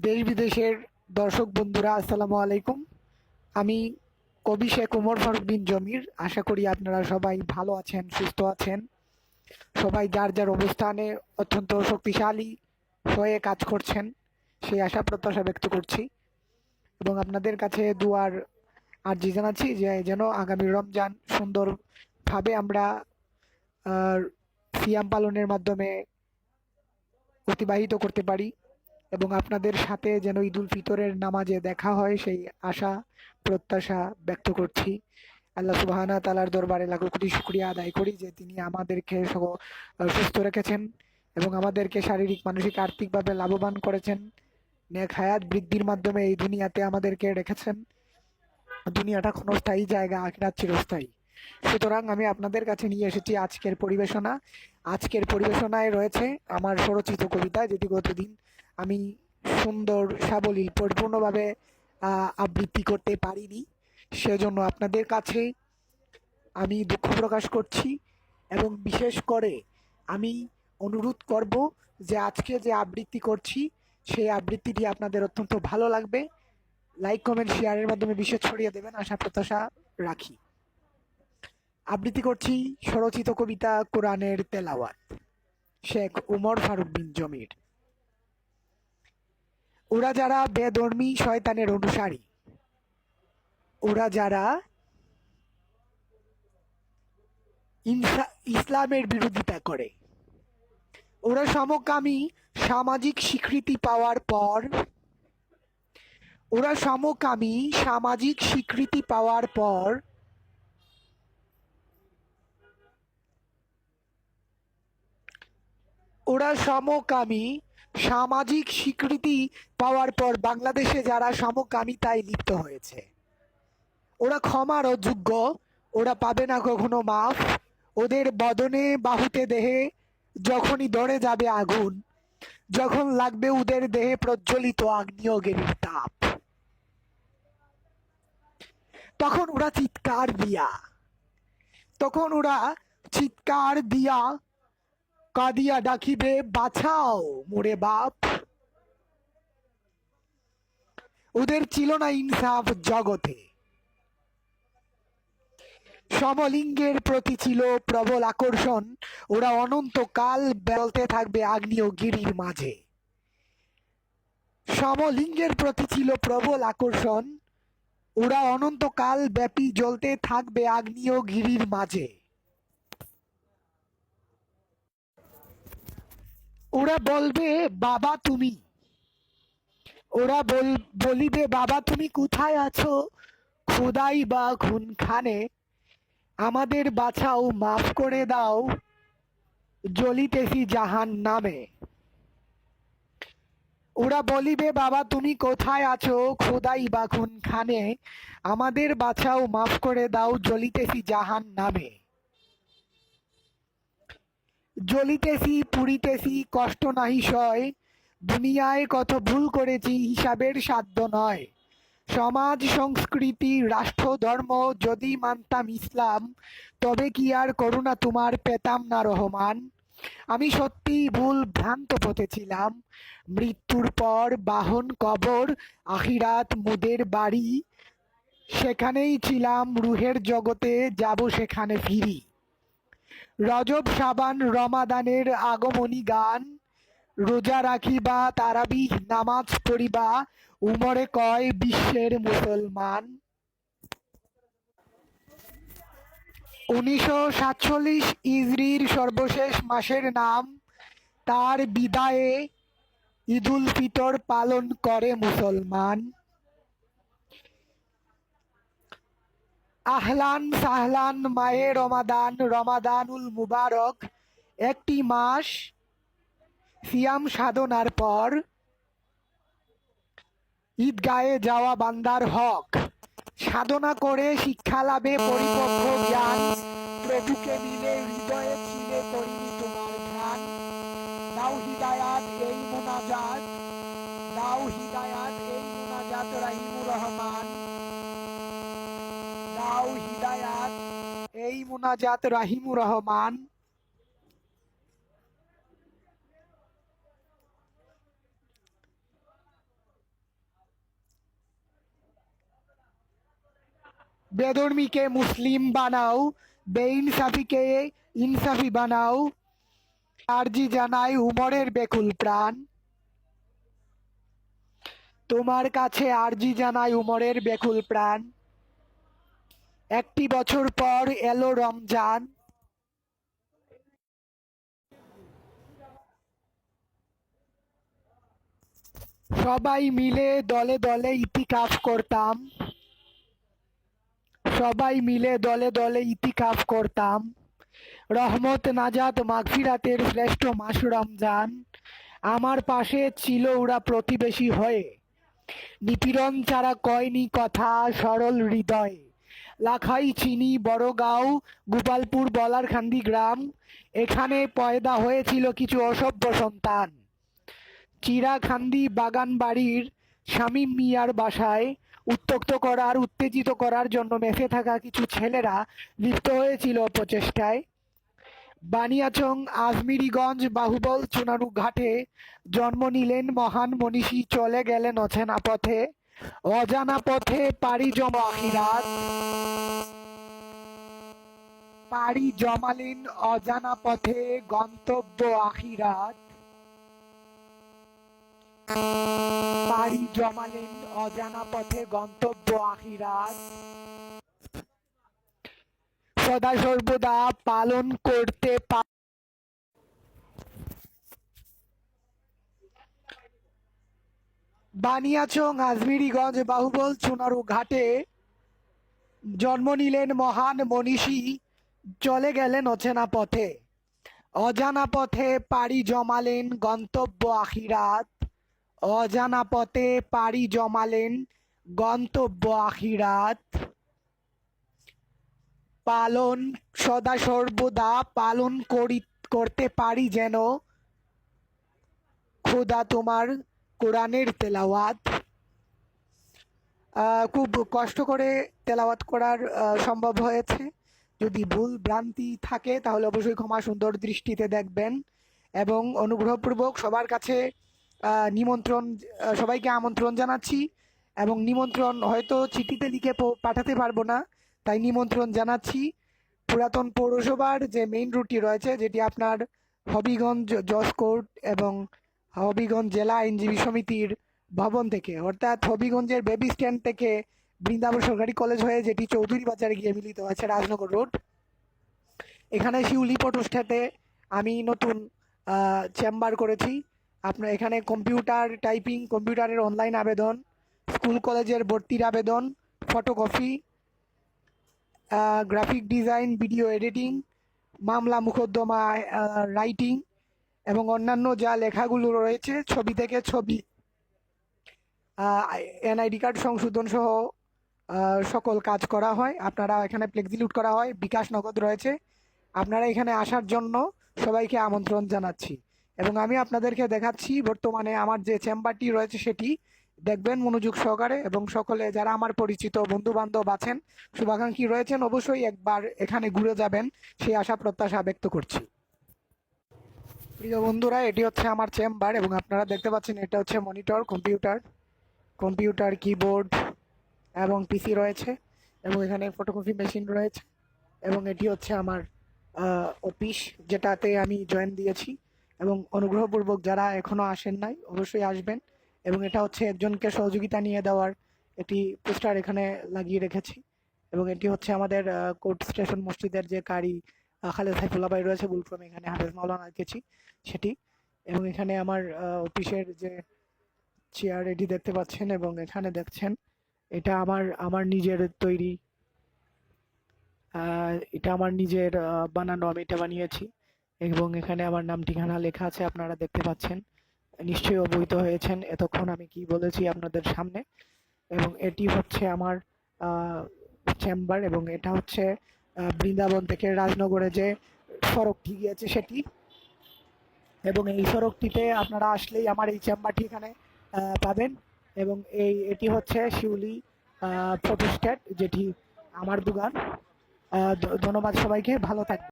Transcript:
দেশ বিদেশের দর্শক বন্ধুরা, আসসালামু আলাইকুম। আমি কবি শেখ ওমর ফারুক বিন জমির। আশা করি আপনারা সবাই ভালো আছেন, সুস্থ আছেন। সবাই যার যার অবস্থানে অত্যন্ত শক্তিশালী হয়ে কাজ করছেন, সেই আশা প্রত্যাশা ব্যক্ত করছি এবং আপনাদের কাছে দুয়ার আর্জি জানাচ্ছি যে যেন আগামী রমজান সুন্দরভাবে আমরা আহ, সিয়াম পালনের মাধ্যমে অতিবাহিত করতে পারি এবং আপনাদের সাথে যেন ঈদুল ফিতরের নামাজে দেখা হয় সেই আশা প্রত্যাশা ব্যক্ত করছি। আল্লাহ সুবহানা তাআলার দরবারে লাখো কোটি শুকরিয়া আদায় করি যে তিনি আমাদেরকে সুস্থ রেখেছেন এবং আমাদেরকে শারীরিক, মানসিক, আর্থিকভাবে লাভবান করেছেন। নেক হায়াত বৃদ্ধির মাধ্যমে এই দুনিয়াতে আমাদেরকে রেখেছেন। দুনিয়াটা ক্ষণস্থায়ী জায়গা, আখিরাত চিরস্থায়ী। সুতরাং আমি আপনাদের কাছে নিয়ে এসেছি আজকের পরিবেশনা। আজকের পরিবেশনায় রয়েছে আমার স্বরচিত কবিতা, যেটি গতদিন আমি সুন্দর সাবলীল পরিপূর্ণভাবে আবৃত্তি করতে পারিনি। সেজন্য আপনাদের কাছে আমি দুঃখ প্রকাশ করছি এবং বিশেষ করে আমি অনুরোধ করব যে আজকে যে আবৃত্তি করছি সেই আবৃত্তিটি আপনাদের অত্যন্ত ভালো লাগবে। লাইক, কমেন্ট, শেয়ারের মাধ্যমে বিশ্বে ছড়িয়ে দেবেন আশা প্রত্যাশা রাখি। আবৃত্তি করছি স্বরচিত কবিতা কোরআনের তেলাওয়াত, শেখ উমর ফারুক বিন জমির। ওরা যারা বেধর্মী শয়তানের অনুসারী, ওরা যারা ইসলামের বিরোধিতা করে, ওরা সমকামী সামাজিক স্বীকৃতি পাওয়ার পর, ওরা সমকামী সামাজিক স্বীকৃতি পাওয়ার পর ওরা সমকামী সামাজিক স্বীকৃতি পাওয়ার পর বাংলাদেশে যারা সমকামিতায় লিপ্ত হয়েছে, ওরা ক্ষমার অযোগ্য। ওরা পাবে না কখনো মাফ। ওদের বদনে বাহুতে দেহে যখনই ধরে যাবে আগুন, যখন লাগবে ওদের দেহে প্রজ্বলিত আগ্নেয়গিরির তাপ, তখন ওরা চিৎকার দিয়া তখন ওরা চিৎকার দিয়া কাঁদিয়া ডাকিবে, বাঁচাও মোরে বাপ। ওদের ছিল না ইনসাফ জগতে। সমলিঙ্গের প্রতি ছিল প্রবল আকর্ষণ। ওরা অনন্তকাল বেলতে থাকবে আগ্নেয়গিরির মাঝে। সমলিঙ্গের প্রতি ছিল প্রবল আকর্ষণ। ওরা অনন্তকাল ব্যাপী জ্বলতে থাকবে আগ্নেয়গিরির মাঝে। ওরা বলবে, বাবা তুমি বলিবে, বাবা তুমি কোথায় আছো? খোদাই বা খুনখানে আমাদের বাঁচাও, মাফ করে দাও, জ্বলিতেছি জাহান নামে। ওরা বলিবে, বাবা তুমি কোথায় আছো? খোদাই বা খুনখানে আমাদের বাঁচাও, মাফ করে দাও, জ্বলিতেছি জাহান নামে। জ্বলিতেছি পুড়িতেছি কষ্ট নাহি সয়, দুনিয়ায় কত ভুল করেছি হিসাবের সাধ্য নয়। সমাজ সংস্কৃতি রাষ্ট্র ধর্ম যদি মানতাম ইসলাম, তবে কি আর করুণা তোমার পেতাম না রহমান। আমি সত্যিই ভুল ভ্রান্ত পথে ছিলাম। মৃত্যুর পর বাহন কবর, আখিরাত মোদের বাড়ি। সেখানেই ছিলাম রুহের জগতে, যাব সেখানে ফিরি। রজব শাবান রমাদানের আগমনী গান, রোজা রাখিবা তারাবিহ নামাজ পড়িবা, উমরে কয় বিশ্বের মুসলমান। 1947 ইজরির সর্বশেষ মাসের নাম, তার বিদায়ে ঈদুল ফিতর পালন করে মুসলমান। আহলান সাহলান মাহে রমাদান, রমাদানুল মুবারক। একটি মাস সিয়াম সাধনার পর ঈদগাহে যাওয়া বান্দার হক। সাধনা করে শিক্ষা লাভে পরিপক্ক জ্ঞান, প্রভুকে মিলে হৃদয়ে ছিলে করিনি তোমার ধ্যান। দাও হিদায়াত এই মোনাজাত, দাও হিদায়াত এই মোনাজাত রাহিমুর রহমান। দাও হিদায়াত এই মোনাজাত রাহিমুর রহমান। বেধর্মীকে মুসলিম বানাও, বেইনসাফিকে ইনসাফি বানাও। আরজি জানাই উমরের বেকুল প্রাণ। তোমার কাছে আরজি জানাই উমরের বেকুল প্রাণ। একটি বছর পর এলো রমজান। সবাই মিলে দলে দলে ইতিকাফ করতাম। সবাই মিলে দলে দলে ইতিকাফ করতাম। রহমত নাজাত মাগফিরাতের শ্রেষ্ঠ মাস রমজান। আমার পাশে ছিল ওরা প্রতিবেশী হয়ে। নিপীড়ন ছাড়া কয়নি কথা সরল হৃদয়ে। লাখাই চিনি বড়গাঁও গোপালপুর বলারখান্দি গ্রাম। এখানে পয়দা হয়েছিল কিছু অসভ্য সন্তান। চিরাখান্দি বাগান বাড়ির শামীম মিয়ার বাসায় উত্ত্যক্ত করার উত্তেজিত করার জন্য মেসে থাকা কিছু ছেলেরা লিপ্ত হয়েছিল প্রচেষ্টায়। বানিয়াচং আজমিরিগঞ্জ বাহুবল চুনারু ঘাটে জন্ম নিলেন মহান মনীষী, চলে গেলেন অচেনা পথে। অজানা পথে পাড়ি জমা আখিরাত। পাড়ি জমালেন অজানা পথে, গন্তব্য আখিরাত। পাড়ি জমালেন অজানা পথে, গন্তব্য আখিরাত। সদা সর্বদা পালন করতে বানিয়াচং আজমিরিগঞ্জ বাহুবল চুনারু ঘাটে জন্ম নিলেন মহান মনীষী, চলে গেলেন অচেনা পথে। অজানা পথে পাড়ি জমালেন গন্তব্য আখিরাত। অজানা পথে পাড়ি জমালেন গন্তব্য আখিরাত। পালন সদা সর্বদা পালন করতে পারি যেন খোদা তোমার কোরআনের তেলাওয়াত। খুব কষ্ট করে তেলাওয়াত করার সম্ভব হয়েছে। যদি ভুল ভ্রান্তি থাকে তাহলে অবশ্যই ক্ষমা সুন্দর দৃষ্টিতে দেখবেন এবং অনুগ্রহপূর্বক সবার কাছে নিমন্ত্রণ, সবাইকে আমন্ত্রণ জানাচ্ছি এবং নিমন্ত্রণ হয়তো চিঠিতে লিখে পাঠাতে পারবো না, তাই নিমন্ত্রণ জানাচ্ছি পুরাতন পৌরসভার যে মেইন রুটটি রয়েছে, যেটি আপনার হবিগঞ্জ জজ কোর্ট এবং হবিগঞ্জ জেলা আইনজীবী সমিতির ভবন থেকে, অর্থাৎ হবিগঞ্জের বেবি স্ট্যান্ড থেকে বৃন্দাবন সরকারি কলেজ হয়ে যেটি চৌধুরী বাজারে গিয়ে মিলিত হয়েছে রাজনগর রোড। এখানে শিউলি ফটোস্ট্যাটে আমি নতুন চেম্বার করেছি। আপনার এখানে কম্পিউটার টাইপিং, কম্পিউটারের অনলাইন আবেদন, স্কুল কলেজের ভর্তির আবেদন, photocopy, graphic design, video editing, মামলা মোকদ্দমা রাইটিং এবং অন্যান্য যা লেখাগুলো রয়েছে, ছবি থেকে ছবি, এনআইডি কার্ড সংশোধন সহ সকল কাজ করা হয়। আপনারা এখানে ফ্লেক্সিলিউট করা হয়, বিকাশ নগদ রয়েছে। আপনারা এখানে আসার জন্য সবাইকে আমন্ত্রণ জানাচ্ছি এবং আমি আপনাদেরকে দেখাচ্ছি বর্তমানে আমার যে চেম্বারটি রয়েছে সেটি দেখবেন মনোযোগ সহকারে এবং সকলে যারা আমার পরিচিত বন্ধু বান্ধব আছেন, শুভাকাঙ্ক্ষী রয়েছেন, অবশ্যই একবার এখানে ঘুরে যাবেন সেই আশা প্রত্যাশা ব্যক্ত করছি। প্রিয় বন্ধুরা, এটি হচ্ছে আমার চেম্বার এবং আপনারা দেখতে পাচ্ছেন এটা হচ্ছে মনিটর, কম্পিউটার কিবোর্ড এবং পিসি রয়েছে এবং এখানে ফটোকপি মেশিন রয়েছে এবং এটি হচ্ছে আমার অফিস, যেটাতে আমি জয়েন দিয়েছি এবং অনুগ্রহপূর্বক যারা এখনো আসেন নাই অবশ্যই আসবেন। এবং এটা হচ্ছে একজনকে সহযোগিতা নিয়ে দেওয়ার এটি পোস্টার এখানে লাগিয়ে রেখেছি এবং এটি হচ্ছে আমাদের কোর্ট স্টেশন মসজিদের যে কারি খালেদ সাইফুল্লাহ ভাই রয়েছে বুলক্রমে, এখানে হাফেজ মাওলানা রেখেছি সেটি। এবং এখানে আমার অফিসের যে চেয়ার এটি দেখতে পাচ্ছেন এবং এখানে দেখছেন এটা আমার নিজের তৈরি, এটা আমার নিজের বানানো, আমি এটা বানিয়েছি এবং এখানে আমার নাম ঠিকানা লেখা আছে, আপনারা দেখতে পাচ্ছেন। নিশ্চয়ই অবহিত হয়েছেন এতক্ষণ আমি কি বলেছি আপনাদের সামনে। এবং এটি হচ্ছে আমার চেম্বার এবং এটা হচ্ছে বৃন্দাবন থেকে রাজনগরে যে সড়কটি গিয়েছে সেটি, এবং এই সড়কটিতে আপনারা আসলেই আমার এই চেম্বারটি এখানে পাবেন। এবং এটি হচ্ছে শিউলি ফটোস্ট্যাট, যেটি আমার দোকান। ধন্যবাদ সবাইকে, ভালো থাকবেন।